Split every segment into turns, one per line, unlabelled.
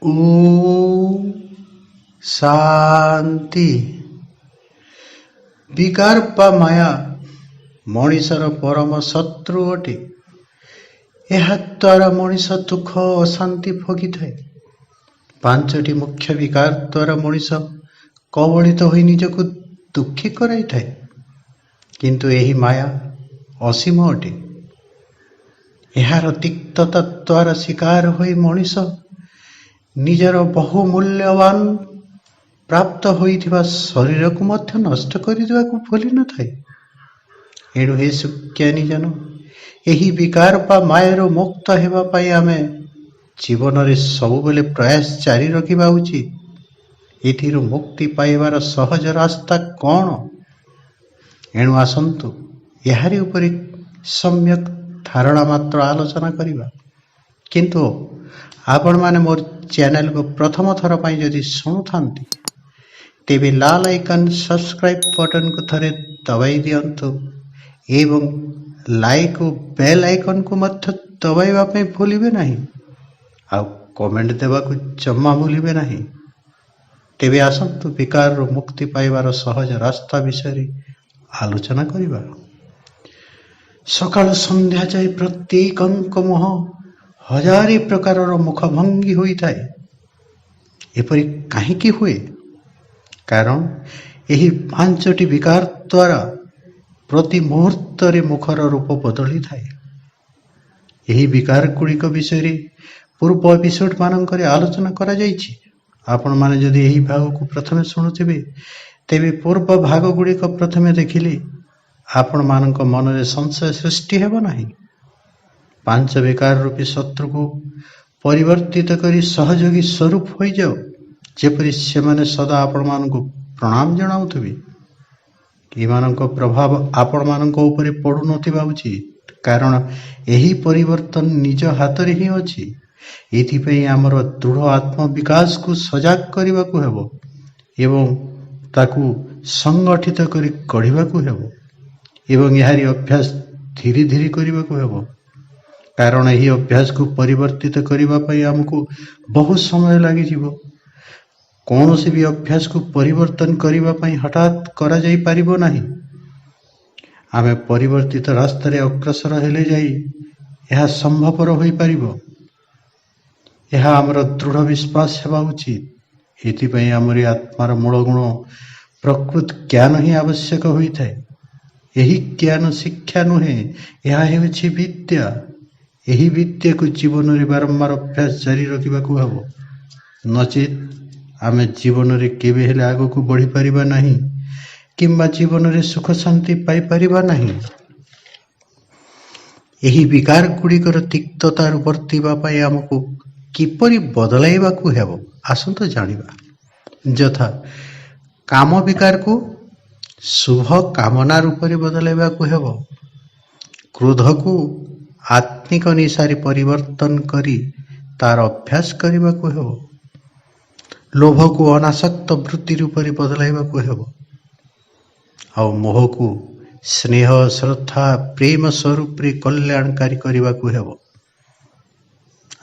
ଓମ୍ ଶାନ୍ତି। ବିକାର ବା ମାୟା ମଣିଷର ପରମ ଶତ୍ରୁ ଅଟେ। ଏହା ଦ୍ୱାରା ମଣିଷ ଦୁଃଖ ଓ ଅଶାନ୍ତି ଭୋଗିଥାଏ। 5ଟି ମୁଖ୍ୟ ବିକାର ଦ୍ୱାରା ମଣିଷ କବଳିତ ହୋଇ ନିଜକୁ ଦୁଃଖୀ କରାଇଥାଏ। କିନ୍ତୁ ଏହି ମାୟା ଅସୀମ ଅଟେ। ଏହାର ତିକ୍ତତା ଦ୍ୱାରା ଶିକାର ହୋଇ ମଣିଷ ନିଜର ବହୁମୂଲ୍ୟବାନ ପ୍ରାପ୍ତ ହୋଇଥିବା ଶରୀରକୁ ମଧ୍ୟ ନଷ୍ଟ କରିଦେବାକୁ ଭୁଲି ନଥାଏ। ଏଣୁ ହେ ସୁଜ୍ଞାନୀ ଜନ, ଏହି ବିକାର ବା ମାୟାରୁ ମୁକ୍ତ ହେବା ପାଇଁ ଆମେ ଜୀବନରେ ସବୁବେଳେ ପ୍ରୟାସ ଜାରି ରଖିବା ଉଚିତ। ଏଥିରୁ ମୁକ୍ତି ପାଇବାର ସହଜ ରାସ୍ତା କ'ଣ? ଏଣୁ ଆସନ୍ତୁ ଏହାରି ଉପରେ ସମ୍ୟକ୍ ଧାରଣା ମାତ୍ର ଆଲୋଚନା କରିବା। କିନ୍ତୁ ଆପଣମାନେ ମୋର ଚ୍ୟାନେଲକୁ ପ୍ରଥମ ଥର ପାଇଁ ଯଦି ଶୁଣୁଥାନ୍ତି, ତେବେ ଲାଲ ଆଇକନ୍ ସବସ୍କ୍ରାଇବ୍ ବଟନକୁ ଥରେ ଦବାଇ ଦିଅନ୍ତୁ ଏବଂ ଲାଇକ୍ ଓ ବେଲ୍ ଆଇକନ୍କୁ ମଧ୍ୟ ଦବାଇବା ପାଇଁ ଭୁଲିବେ ନାହିଁ। ଆଉ କମେଣ୍ଟ ଦେବାକୁ ଜମା ଭୁଲିବେ ନାହିଁ। ତେବେ ଆସନ୍ତୁ ବିକାରରୁ ମୁକ୍ତି ପାଇବାର ସହଜ ରାସ୍ତା ବିଷୟରେ ଆଲୋଚନା କରିବା। ସକାଳୁ ସନ୍ଧ୍ୟା ଯାଏ ପ୍ରତ୍ୟେକଙ୍କ ମୁହଁ ହଜାରେ ପ୍ରକାରର ମୁଖଭଙ୍ଗୀ ହୋଇଥାଏ। ଏପରି କାହିଁକି ହୁଏ? କାରଣ ଏହି 5ଟି ବିକାର ଦ୍ୱାରା ପ୍ରତି ମୁହୂର୍ତ୍ତରେ ମୁଖର ରୂପ ବଦଳିଥାଏ। ଏହି ବିକାର ଗୁଡ଼ିକ ବିଷୟରେ ପୂର୍ବ ଏପିସୋଡ ମାନଙ୍କରେ ଆଲୋଚନା କରାଯାଇଛି। ଆପଣମାନେ ଯଦି ଏହି ଭାଗକୁ ପ୍ରଥମେ ଶୁଣୁଥିବେ, ତେବେ ପୂର୍ବ ଭାଗ ଗୁଡ଼ିକ ପ୍ରଥମେ ଦେଖିଲେ ଆପଣମାନଙ୍କ ମନରେ ସଂଶୟ ସୃଷ୍ଟି ହେବ ନାହିଁ। 5 ବିକାର ରୂପୀ ଶତ୍ରୁକୁ ପରିବର୍ତ୍ତିତ କରି ସହଯୋଗୀ ସ୍ୱରୂପ ହୋଇଯାଉ, ଯେପରି ସେମାନେ ସଦା ଆପଣମାନଙ୍କୁ ପ୍ରଣାମ ଜଣାଉଥିବେ। ଏମାନଙ୍କ ପ୍ରଭାବ ଆପଣମାନଙ୍କ ଉପରେ ପଡୁନଥିବା ଉଚିତ, କାରଣ ଏହି ପରିବର୍ତ୍ତନ ନିଜ ହାତରେ ହିଁ ଅଛି। ଏଥିପାଇଁ ଆମର ଦୃଢ଼ ଆତ୍ମବିକାଶକୁ ସଜାଗ କରିବାକୁ ହେବ ଏବଂ ତାକୁ ସଂଗଠିତ କରି ଗଢ଼ିବାକୁ ହେବ ଏବଂ ଏହାରି ଅଭ୍ୟାସ ଧୀରେ ଧୀରେ କରିବାକୁ ହେବ। କାରଣ ଏହି ଅଭ୍ୟାସକୁ ପରିବର୍ତ୍ତିତ କରିବା ପାଇଁ ଆମକୁ ବହୁ ସମୟ ଲାଗିଯିବ। କୌଣସି ବି ଅଭ୍ୟାସକୁ ପରିବର୍ତ୍ତନ କରିବା ପାଇଁ ହଠାତ୍ କରାଯାଇପାରିବ ନାହିଁ। ଆମେ ପରିବର୍ତ୍ତିତ ରାସ୍ତାରେ ଅଗ୍ରସର ହେଲେ ଯାଇ ଏହା ସମ୍ଭବପର ହୋଇପାରିବ। ଏହା ଆମର ଦୃଢ଼ ବିଶ୍ୱାସ ହେବା ଉଚିତ। ଏଥିପାଇଁ ଆମର ଆତ୍ମାର ମୂଳ ଗୁଣ ପ୍ରକୃତ ଜ୍ଞାନ ହିଁ ଆବଶ୍ୟକ ହୋଇଥାଏ। ଏହି ଜ୍ଞାନ ଶିକ୍ଷା ନୁହେଁ, ଏହା ହେଉଛି ବିଦ୍ୟା। ଏହି ବିଦ୍ୟାକୁ ଜୀବନରେ ବାରମ୍ବାର ଅଭ୍ୟାସ ଜାରି ରଖିବାକୁ ହେବ, ନଚେତ୍ ଆମେ ଜୀବନରେ କେବେ ହେଲେ ଆଗକୁ ବଢ଼ିପାରିବା ନାହିଁ କିମ୍ବା ଜୀବନରେ ସୁଖ ଶାନ୍ତି ପାଇପାରିବା ନାହିଁ। ଏହି ବିକାର ଗୁଡ଼ିକର ତିକ୍ତତାରୁ ବର୍ତ୍ତିବା ପାଇଁ ଆମକୁ କିପରି ବଦଳାଇବାକୁ ହେବ, ଆସନ୍ତୁ ଜାଣିବା। ଯଥା, କାମ ବିକାରକୁ ଶୁଭ କାମନା ରୂପରେ ବଦଳାଇବାକୁ ହେବ। କ୍ରୋଧକୁ ଆତ୍ମିକ ନିଶାରେ ପରିବର୍ତ୍ତନ କରି ତାର ଅଭ୍ୟାସ କରିବାକୁ ହେବ। ଲୋଭକୁ ଅନାସକ୍ତ ବୃତ୍ତି ରୂପରେ ବଦଳାଇବାକୁ ହେବ। ଆଉ ମୋହକୁ ସ୍ନେହ, ଶ୍ରଦ୍ଧା, ପ୍ରେମ ସ୍ୱରୂପରେ କଲ୍ୟାଣକାରୀ କରିବାକୁ ହେବ।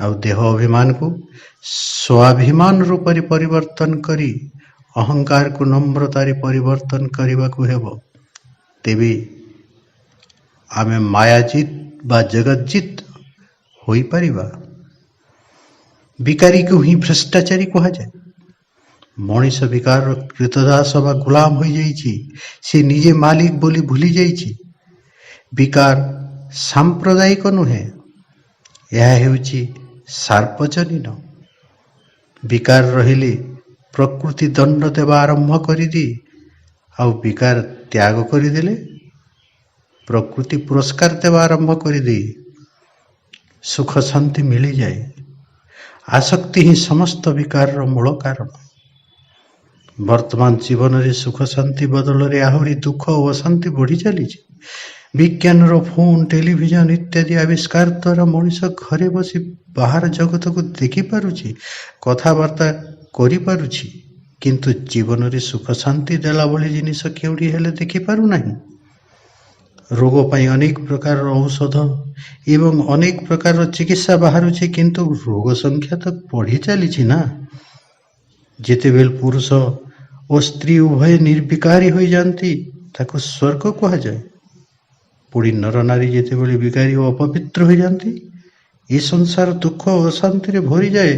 ଆଉ ଦେହ ଅଭିମାନକୁ ସ୍ୱାଭିମାନ ରୂପରେ ପରିବର୍ତ୍ତନ କରି ଅହଙ୍କାରକୁ ନମ୍ରତାରେ ପରିବର୍ତ୍ତନ କରିବାକୁ ହେବ। ତେବେ ଆମେ ମାୟାଜିତ୍ ବା ଜଗତଜିତ୍ ହୋଇପାରିବା। ବିକାରୀକୁ ହିଁ ଭ୍ରଷ୍ଟାଚାରୀ କୁହାଯାଏ। ମଣିଷ ବିକାରର କ୍ରୀତଦାସ ବା ଗୁଲାମ ହୋଇଯାଇଛି। ସେ ନିଜେ ମାଲିକ ବୋଲି ଭୁଲି ଯାଇଛି। ବିକାର ସାମ୍ପ୍ରଦାୟିକ ନୁହେଁ, ଏହା ହେଉଛି ସାର୍ବଜନୀନ। ବିକାର ରହିଲେ ପ୍ରକୃତି ଦଣ୍ଡ ଦେବା ଆରମ୍ଭ କରିଦିଏ, ଆଉ ବିକାର ତ୍ୟାଗ କରିଦେଲେ ପ୍ରକୃତି ପୁରସ୍କାର ଦେବା ଆରମ୍ଭ କରିଦିଏ। ସୁଖ ଶାନ୍ତି ମିଳିଯାଏ। ଆସକ୍ତି ହିଁ ସମସ୍ତ ବିକାରର ମୂଳ କାରଣ। ବର୍ତ୍ତମାନ ଜୀବନରେ ସୁଖ ଶାନ୍ତି ବଦଳରେ ଆହୁରି ଦୁଃଖ ଓ ଅଶାନ୍ତି ବଢ଼ି ଚାଲିଛି। ବିଜ୍ଞାନର ଫୋନ୍, ଟେଲିଭିଜନ ଇତ୍ୟାଦି ଆବିଷ୍କାର ଦ୍ୱାରା ମଣିଷ ଘରେ ବସି ବାହାର ଜଗତକୁ ଦେଖିପାରୁଛି, କଥାବାର୍ତ୍ତା କରିପାରୁଛି, କିନ୍ତୁ ଜୀବନରେ ସୁଖ ଶାନ୍ତି ଦେଲା ଭଳି ଜିନିଷ କେଉଁଠି ହେଲେ ଦେଖିପାରୁନାହିଁ। ରୋଗ ପାଇଁ ଅନେକ ପ୍ରକାରର ଔଷଧ ଏବଂ ଅନେକ ପ୍ରକାରର ଚିକିତ୍ସା ବାହାରୁଛି, କିନ୍ତୁ ରୋଗ ସଂଖ୍ୟା ତ ବଢ଼ି ଚାଲିଛି ନା। ଯେତେବେଳେ ପୁରୁଷ ଓ ସ୍ତ୍ରୀ ଉଭୟ ନିର୍ବିକାରୀ ହୋଇଯାନ୍ତି ତାକୁ ସ୍ୱର୍ଗ କୁହାଯାଏ। ପୁଣି ନରନାରୀ ଯେତେବେଳେ ବିକାରୀ ଓ ଅପବିତ୍ର ହୋଇଯାନ୍ତି, ଏ ସଂସାର ଦୁଃଖ ଓ ଅଶାନ୍ତିରେ ଭରିଯାଏ,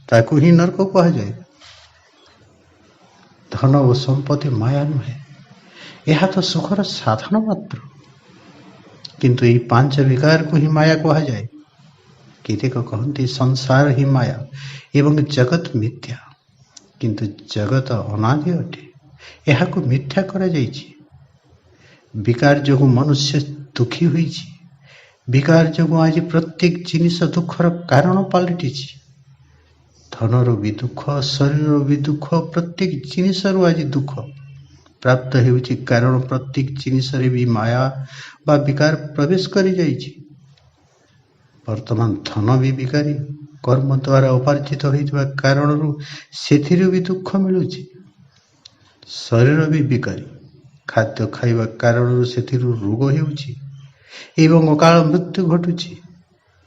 ତାକୁ ହିଁ ନର୍କ କୁହାଯାଏ। ଧନ ଓ ସମ୍ପତ୍ତି ମାୟା ନୁହେଁ, ଏହା ତ ସୁଖର ସାଧନ ମାତ୍ର। କିନ୍ତୁ ଏହି ପାଞ୍ଚ ବିକାରକୁ ହିଁ ମାୟା କୁହାଯାଏ। କେତେକ କହନ୍ତି ସଂସାର ହିଁ ମାୟା ଏବଂ ଜଗତ ମିଥ୍ୟା, କିନ୍ତୁ ଜଗତ ଅନାଦି ଅଟେ, ଏହାକୁ ମିଥ୍ୟା କରାଯାଇଛି। ବିକାର ଯୋଗୁଁ ମନୁଷ୍ୟ ଦୁଃଖୀ ହୋଇଛି। ବିକାର ଯୋଗୁଁ ଆଜି ପ୍ରତ୍ୟେକ ଜିନିଷ ଦୁଃଖର କାରଣ ପାଲଟିଛି। ଧନର ବି ଦୁଃଖ, ଶରୀରର ବି ଦୁଃଖ, ପ୍ରତ୍ୟେକ ଜିନିଷରୁ ଆଜି ଦୁଃଖ ପ୍ରାପ୍ତ ହେଉଛି, କାରଣ ପ୍ରତ୍ୟେକ ଜିନିଷରେ ବି ମାୟା ବା ବିକାର ପ୍ରବେଶ କରିଯାଇଛି। ବର୍ତ୍ତମାନ ଧନ ବି ବିକାରୀ। କର୍ମ ଦ୍ୱାରା ଉପାର୍ଜିତ ହୋଇଥିବା କାରଣରୁ ସେଥିରୁ ବି ଦୁଃଖ ମିଳୁଛି। ଶରୀର ବି ବିକାରୀ। ଖାଦ୍ୟ ଖାଇବା କାରଣରୁ ସେଥିରୁ ରୋଗ ହେଉଛି ଏବଂ ଅକାଳ ମୃତ୍ୟୁ ଘଟୁଛି,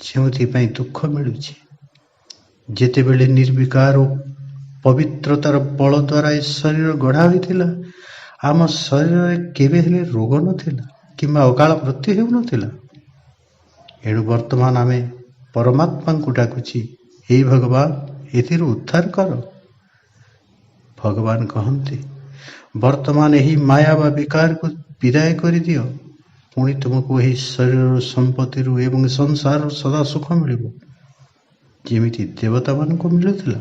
ଯେଉଁଥିପାଇଁ ଦୁଃଖ ମିଳୁଛି। ଯେତେବେଳେ ନିର୍ବିକାର ଓ ପବିତ୍ରତାର ବଳ ଦ୍ୱାରା ଏ ଶରୀର ଗଢ଼ା ହୋଇଥିଲା, ଆମ ଶରୀରରେ କେବେ ହେଲେ ରୋଗ ନଥିଲା କିମ୍ବା ଅକାଳ ମୃତ୍ୟୁ ହେଉନଥିଲା। ଏଣୁ ବର୍ତ୍ତମାନ ଆମେ ପରମାତ୍ମାଙ୍କୁ ଡାକୁଛି, ହେ ଭଗବାନ, ଏଥିରୁ ଉଦ୍ଧାର କର। ଭଗବାନ କହନ୍ତି, ବର୍ତ୍ତମାନ ଏହି ମାୟା ବା ବିକାରକୁ ବିଦାୟ କରିଦିଅ, ପୁଣି ତୁମକୁ ଏହି ଶରୀରର ସମ୍ପତ୍ତିରୁ ଏବଂ ସଂସାରରୁ ସଦା ସୁଖ ମିଳିବ, ଯେମିତି ଦେବତାମାନଙ୍କୁ ମିଳୁଥିଲା।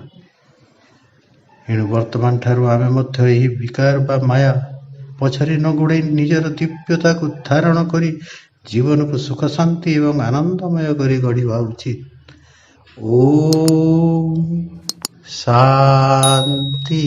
ଏଣୁ ବର୍ତ୍ତମାନ ଠାରୁ ଆମେ ମଧ୍ୟ ଏହି ବିକାର ବା ମାୟା ପଛରେ ନ ଗୋଡ଼ାଇ ନିଜର ଦିବ୍ୟତାକୁ ଧାରଣ କରି ଜୀବନକୁ ସୁଖ ଶାନ୍ତି ଏବଂ ଆନନ୍ଦମୟ କରି ଗଢ଼ିବା ଉଚିତ। ଓମ୍ ଶାନ୍ତି।